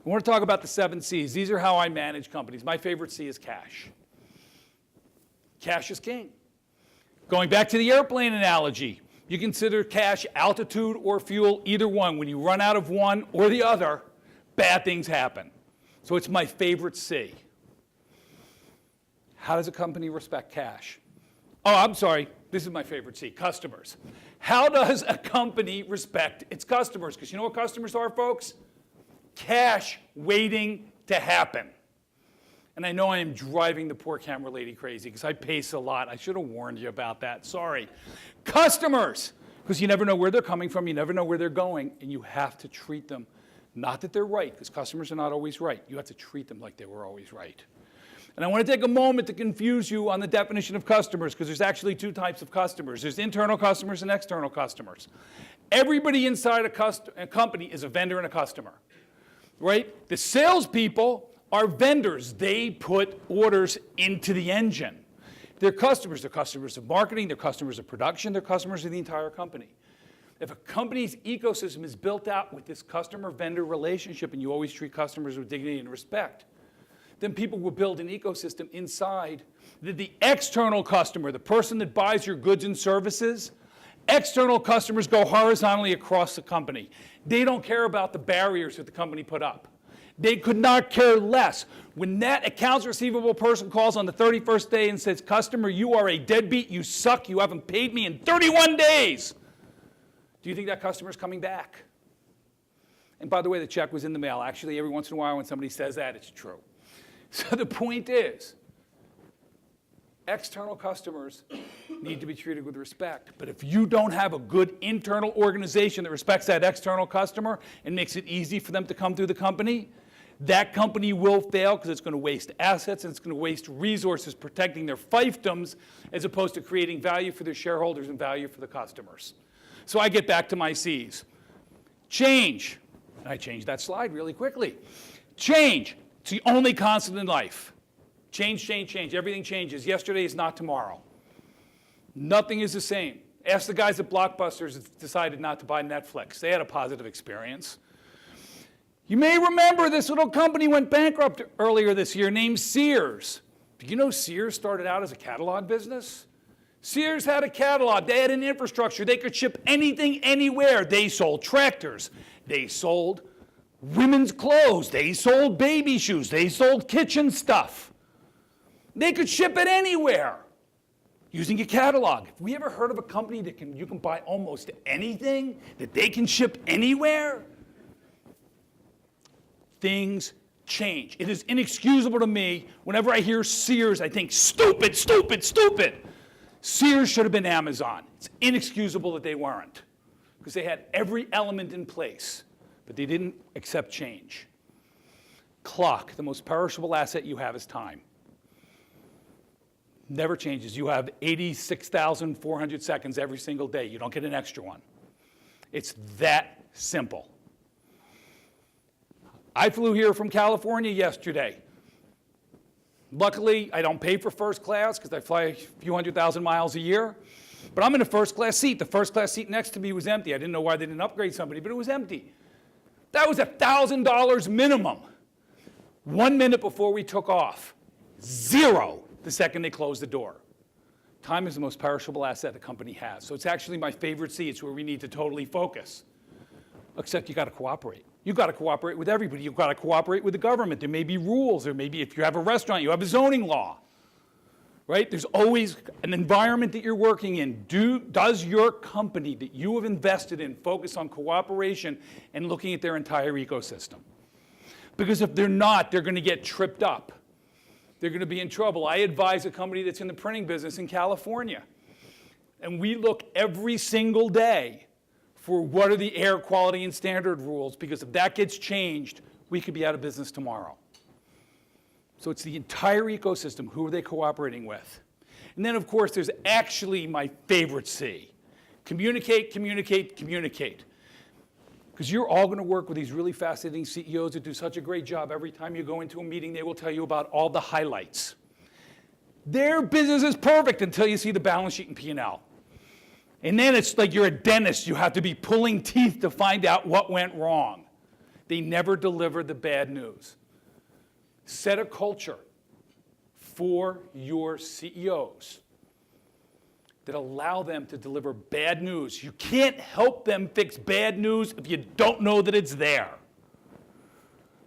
I want to talk about the 7 C's. These are how I manage companies. My favorite C is cash. Cash is king. Going back to the airplane analogy, you consider cash altitude or fuel, either one. When you run out of one or the other, bad things happen. So it's my favorite C. How does a company respect cash? Oh, I'm sorry. This is my favorite C, customers. How does a company respect its customers? Because you know what customers are, folks? Cash waiting to happen. And I know I am driving the poor camera lady crazy because I pace a lot. I should have warned you about that. Sorry. Customers, because you never know where they're coming from, you never know where they're going, and you have to treat them, not that they're right, because customers are not always right. You have to treat them like they were always right. And I want to take a moment to confuse you on the definition of customers, because there's actually 2 types of customers. There's internal customers and external customers. Everybody inside a company is a vendor and a customer, right? The salespeople are vendors. They put orders into the engine. They're customers. They're customers of marketing. They're customers of production. They're customers of the entire company. If a company's ecosystem is built out with this customer-vendor relationship, and you always treat customers with dignity and respect, then people will build an ecosystem inside that the external customer, the person that buys your goods and services, external customers go horizontally across the company. They don't care about the barriers that the company put up. They could not care less. When that accounts receivable person calls on the 31st day and says, customer, you are a deadbeat, you suck, you haven't paid me in 31 days, do you think that customer's coming back? And by the way, the check was in the mail. Actually, every once in a while when somebody says that, it's true. So the point is, external customers need to be treated with respect. But if you don't have a good internal organization that respects that external customer and makes it easy for them to come through the company, that company will fail because it's going to waste assets and it's going to waste resources protecting their fiefdoms as opposed to creating value for their shareholders and value for the customers. So I get back to my C's. Change. And I changed that slide really quickly. Change. It's the only constant in life. Change, change, change. Everything changes. Yesterday is not tomorrow. Nothing is the same. Ask the guys at Blockbusters that decided not to buy Netflix. They had a positive experience. You may remember this little company went bankrupt earlier this year named Sears. Do you know Sears started out as a catalog business? Sears had a catalog. They had an infrastructure. They could ship anything, anywhere. They sold tractors. They sold women's clothes. They sold baby shoes. They sold kitchen stuff. They could ship it anywhere using a catalog. Have we ever heard of a company that you can buy almost anything, that they can ship anywhere? Things change. It is inexcusable to me. Whenever I hear Sears, I think, stupid, stupid, stupid. Sears should have been Amazon. It's inexcusable that they weren't, because they had every element in place, but they didn't accept change. Clock, the most perishable asset you have is time. Never changes. You have 86,400 seconds every single day. You don't get an extra one. It's that simple. I flew here from California yesterday. Luckily, I don't pay for first class because I fly a few 100,000 miles a year. But I'm in a first class seat. The first class seat next to me was empty. I didn't know why they didn't upgrade somebody, but it was empty. That was $1,000 minimum. 1 minute before we took off. Zero the second they closed the door. Time is the most perishable asset a company has. So it's actually my favorite C. It's where we need to totally focus. Except you got to cooperate. You've got to cooperate with everybody. You've got to cooperate with the government. There may be rules. There may be, if you have a restaurant, you have a zoning law. Right? There's always an environment that you're working in. Does your company that you have invested in focus on cooperation and looking at their entire ecosystem? Because if they're not, they're going to get tripped up. They're going to be in trouble. I advise a company that's in the printing business in California. And we look every single day for what are the air quality and standard rules, because if that gets changed, we could be out of business tomorrow. So it's the entire ecosystem. Who are they cooperating with? And then, of course, there's actually my favorite C. Communicate, communicate, communicate. Because you're all going to work with these really fascinating CEOs that do such a great job. Every time you go into a meeting, they will tell you about all the highlights. Their business is perfect until you see the balance sheet and P&L. And then it's like you're a dentist. You have to be pulling teeth to find out what went wrong. They never deliver the bad news. Set a culture for your CEOs that allow them to deliver bad news. You can't help them fix bad news if you don't know that it's there.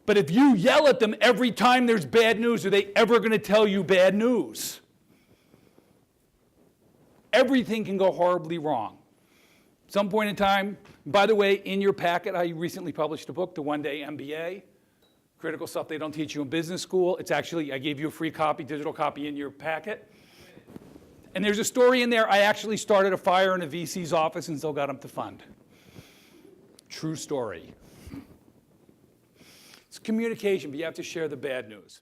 But if you yell at them every time there's bad news, are they ever going to tell you bad news? Everything can go horribly wrong. At some point in time, by the way, in your packet, I recently published a book, The One Day MBA. Critical stuff they don't teach you in business school. It's actually, I gave you a free copy, digital copy in your packet. And there's a story in there, I actually started a fire in a VC's office and still got them to fund. True story. It's communication, but you have to share the bad news.